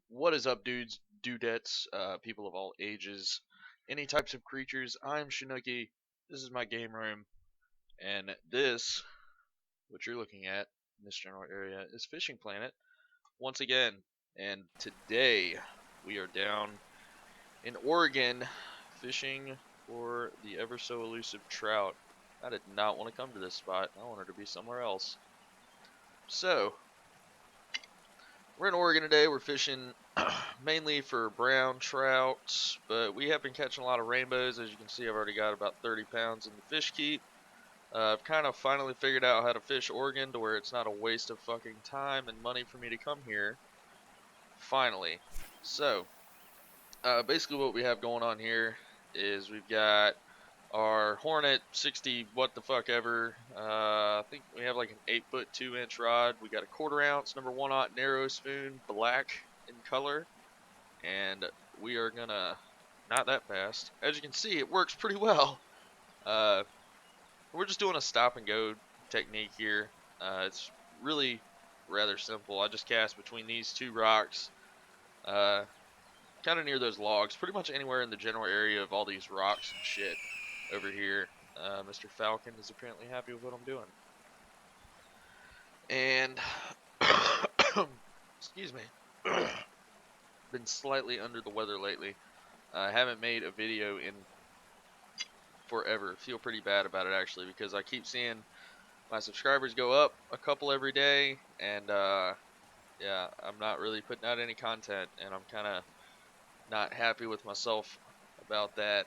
What is up, dudes, dudettes, people of all ages, any types of creatures? I'm Shinuki. This is my game room, and this, what you're looking at in this general area, is Fishing Planet once again. And today we are down in Oregon fishing for the ever so elusive trout. I did not want to come to this spot. I wanted to be somewhere else. So, we're in Oregon today. We're fishing mainly for brown trout, but we have been catching a lot of rainbows. As you can see, I've already got about 30 pounds in the fish keep. I've kind of finally figured out how to fish Oregon to where it's not a waste of fucking time and money for me to come here. Finally. So, basically what we have going on here is we've got our Hornet 60 what the fuck ever. I think we have like an 8-foot 2-inch rod. We got a 1/4 ounce number 1/0 narrow spoon, black in color, and we are gonna, not that fast. As you can see, it works pretty well. Uh, we're just doing a stop and go technique here. It's really rather simple. I just cast between these two rocks, uh, kind of near those logs, pretty much anywhere in the general area of all these rocks and shit over here. Mr. Falcon is apparently happy with what I'm doing. And, excuse me, been slightly under the weather lately. I haven't made a video in forever. Feel pretty bad about it actually, because I keep seeing my subscribers go up a couple every day, and yeah, I'm not really putting out any content, and I'm kind of not happy with myself about that.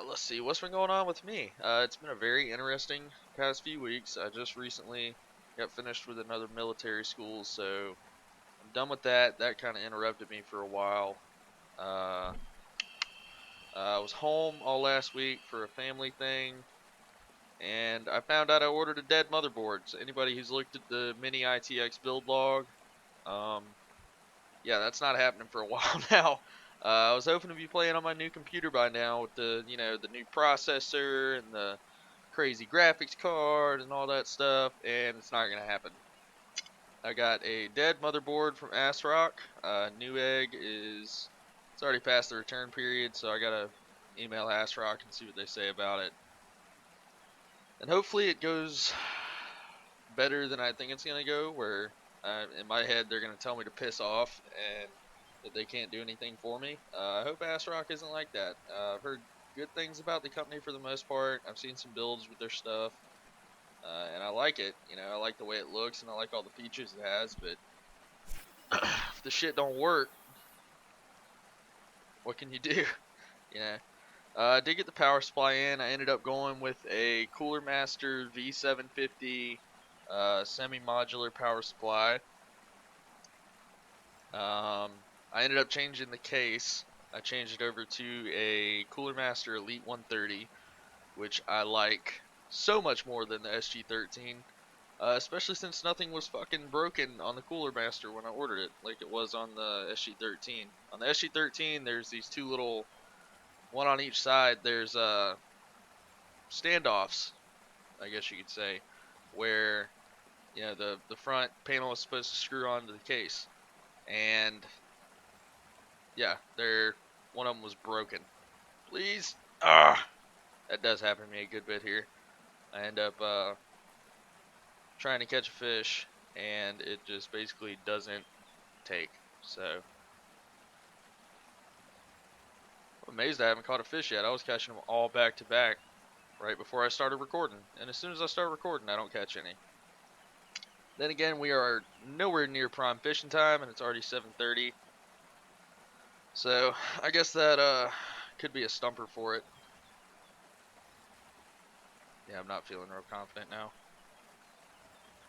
Let's see, what's been going on with me? It's been a very interesting past few weeks. I just recently got finished with another military school, so I'm done with that. That kind of interrupted me for a while. Uh, I was home all last week for a family thing, and I found out I ordered a dead motherboard. So anybody who's looked at the mini ITX build log, um, yeah, that's not happening for a while now. I was hoping to be playing on my new computer by now with the, the new processor and the crazy graphics card and all that stuff, and it's not gonna happen. I got a dead motherboard from ASRock. Newegg is, it's already past the return period, so I gotta email ASRock and see what they say about it. And hopefully it goes better than I think it's gonna go, where in my head they're gonna tell me to piss off and that they can't do anything for me. I hope ASRock isn't like that. I've heard good things about the company for the most part. I've seen some builds with their stuff, and I like it. I like the way it looks and I like all the features it has, but if the shit don't work, what can you do? you know. I did get the power supply in. I ended up going with a Cooler Master V750 semi-modular power supply. I ended up changing the case. I changed it over to a Cooler Master Elite 130, which I like so much more than the SG13. Especially since nothing was fucking broken on the Cooler Master when I ordered it, like it was on the SG13. On the SG13, there's these two little, one on each side, there's standoffs, I guess you could say, where the front panel is supposed to screw onto the case, and yeah, one of them was broken. Please, that does happen to me a good bit here. I end up trying to catch a fish, and it just basically doesn't take. So I'm amazed I haven't caught a fish yet. I was catching them all back to back right before I started recording, and as soon as I start recording, I don't catch any. Then again, we are nowhere near prime fishing time, and it's already 7:30. So I guess that could be a stumper for it. Yeah, I'm not feeling real confident now.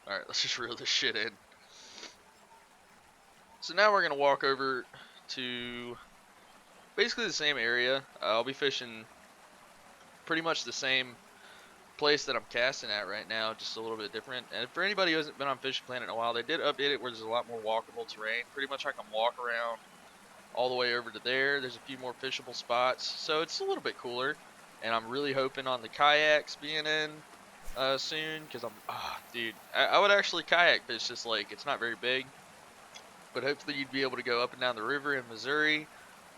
Alright, let's just reel this shit in. So now we're going to walk over to basically the same area. I'll be fishing pretty much the same place that I'm casting at right now, just a little bit different. And for anybody who hasn't been on Fishing Planet in a while, they did update it where there's a lot more walkable terrain. Pretty much I can walk around all the way over to there. There's a few more fishable spots, so it's a little bit cooler. And I'm really hoping on the kayaks being in soon, because dude, I would actually kayak fish this lake. It's not very big, but hopefully you'd be able to go up and down the river in Missouri.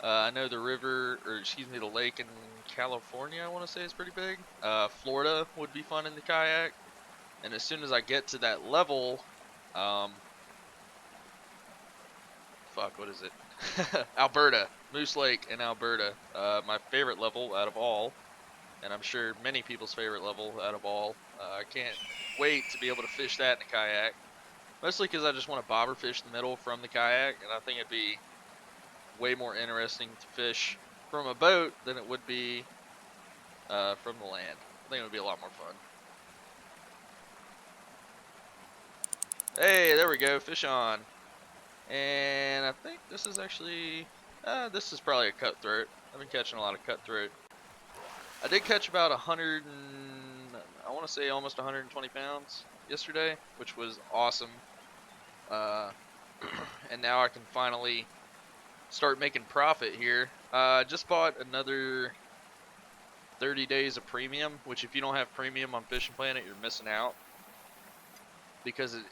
I know the river, or excuse me, the lake in California, I want to say is pretty big. Florida would be fun in the kayak. And as soon as I get to that level, fuck, what is it? Alberta, Moose Lake in Alberta. My favorite level out of all, and I'm sure many people's favorite level out of all. I can't wait to be able to fish that in a kayak. Mostly because I just want to bobber fish the middle from the kayak, and I think it'd be way more interesting to fish from a boat than it would be from the land. I think it would be a lot more fun. Hey, there we go, fish on. And I think this is actually, this is probably a cutthroat. I've been catching a lot of cutthroat. I did catch about 100 and, I want to say almost 120 pounds yesterday, which was awesome. And now I can finally start making profit here. I just bought another 30 days of premium, which if you don't have premium on Fishing Planet, you're missing out. Because it,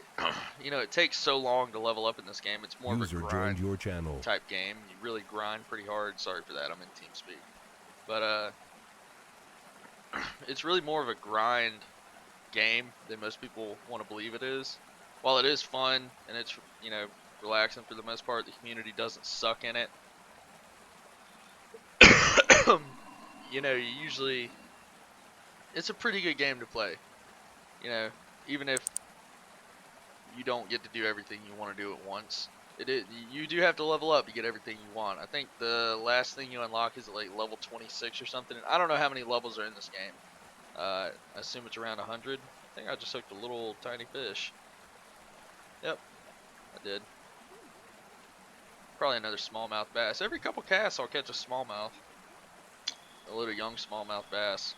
it takes so long to level up in this game. It's more of a grind your channel. type game. You really grind pretty hard. Sorry for that. I'm in TeamSpeak. But it's really more of a grind game than most people want to believe it is. While it is fun and it's relaxing for the most part, the community doesn't suck in it. It's a pretty good game to play. Even if you don't get to do everything you want to do at once. You do have to level up to get everything you want. I think the last thing you unlock is like level 26 or something. I don't know how many levels are in this game. I assume it's around 100. I think I just hooked a little tiny fish. Yep, I did. Probably another smallmouth bass. Every couple casts I'll catch a smallmouth. A little young smallmouth bass.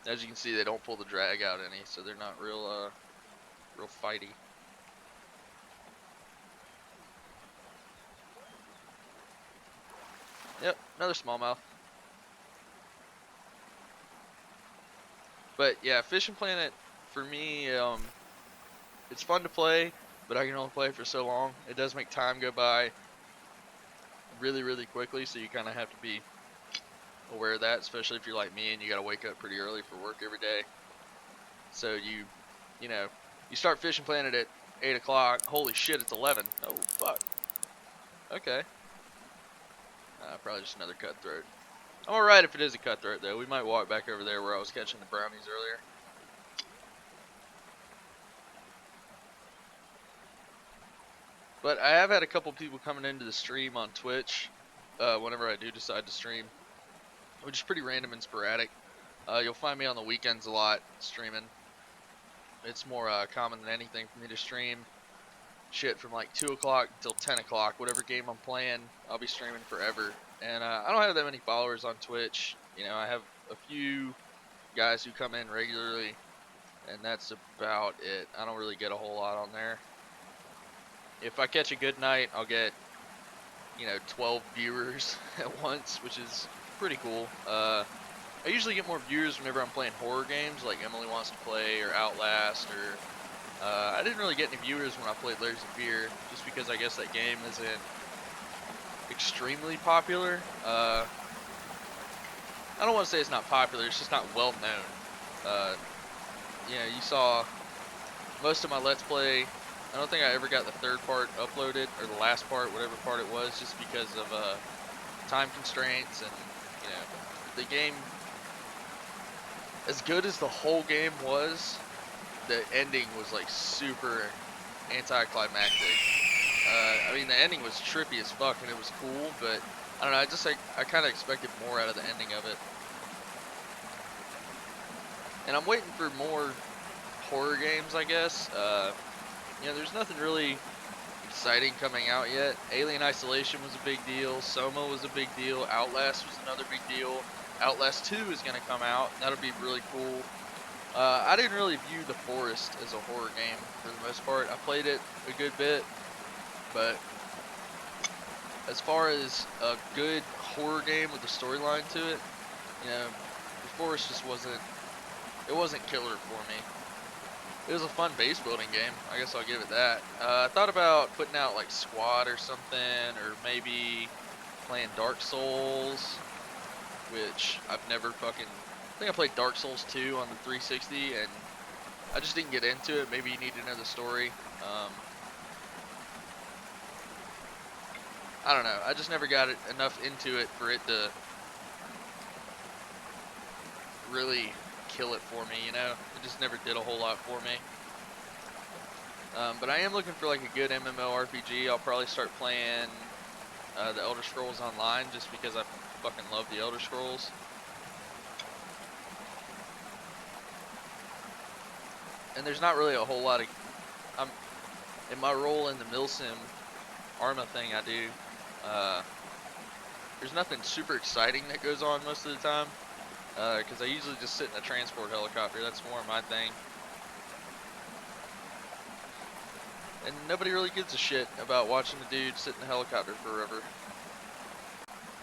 As you can see, they don't pull the drag out any, so they're not real fighty. Yep, another smallmouth. But yeah, Fishing Planet for me, it's fun to play, but I can only play for so long. It does make time go by really, really quickly, so you kind of have to be aware of that, especially if you're like me and you got to wake up pretty early for work every day. So you start Fishing Planet at 8 o'clock. Holy shit, it's 11. Oh, fuck. Okay. Probably just another cutthroat. I'm alright if it is a cutthroat, though. We might walk back over there where I was catching the brownies earlier. But I have had a couple people coming into the stream on Twitch whenever I do decide to stream, which is pretty random and sporadic. You'll find me on the weekends a lot streaming. It's more common than anything for me to stream shit from like 2 o'clock until 10 o'clock. Whatever game I'm playing, I'll be streaming forever. And I don't have that many followers on Twitch. I have a few guys who come in regularly, and that's about it. I don't really get a whole lot on there. If I catch a good night, I'll get 12 viewers at once, which is pretty cool. I usually get more viewers whenever I'm playing horror games like Emily Wants to Play or Outlast, or I didn't really get any viewers when I played Layers of Fear, just because I guess that game isn't extremely popular. I don't want to say it's not popular, it's just not well known. You saw most of my Let's Play. I don't think I ever got the third part uploaded, or the last part, whatever part it was, just because of time constraints. And the game, as good as the whole game was, the ending was like super anticlimactic. I mean, the ending was trippy as fuck and it was cool, but I don't know, I kind of expected more out of the ending of it. And I'm waiting for more horror games, I guess. There's nothing really exciting coming out yet. Alien Isolation was a big deal. Soma was a big deal. Outlast was another big deal. Outlast 2 is going to come out. That'll be really cool. I didn't really view The Forest as a horror game for the most part. I played it a good bit, but as far as a good horror game with a storyline to it, The Forest just wasn't killer for me. It was a fun base building game. I guess I'll give it that. I thought about putting out like Squad or something, or maybe playing Dark Souls, which I've never fucking. I think I played Dark Souls 2 on the 360, and I just didn't get into it. Maybe you need to know the story. I don't know. I just never got enough into it for it to really kill it for me, you know? It just never did a whole lot for me. But I am looking for like a good MMORPG. I'll probably start playing the Elder Scrolls Online just because I fucking love the Elder Scrolls. And there's not really a whole lot of... in my role in the Milsim Arma thing I do, there's nothing super exciting that goes on most of the time. Because I usually just sit in a transport helicopter. That's more my thing. And nobody really gives a shit about watching the dude sit in a helicopter forever.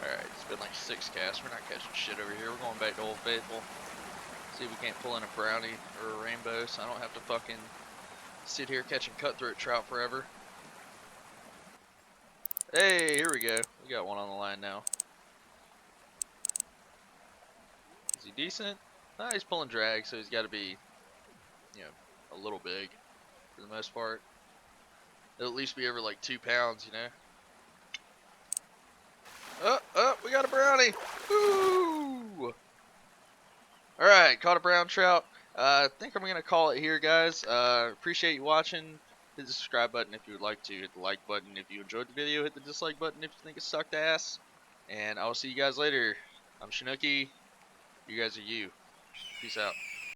Alright, it's been like 6 casts. We're not catching shit over here. We're going back to Old Faithful. See if we can't pull in a brownie or a rainbow so I don't have to fucking sit here catching cutthroat trout forever. Hey, here we go. We got one on the line now. Is he decent? He's pulling drag, so he's got to be, you know, a little big for the most part. He'll at least be over like 2 pounds, you know. Oh, we got a brownie. Woo! Alright, caught a brown trout. I think I'm going to call it here, guys. Appreciate you watching. Hit the subscribe button if you would like to. Hit the like button if you enjoyed the video. Hit the dislike button if you think it sucked ass. And I will see you guys later. I'm Shinuki. You guys are you. Peace out.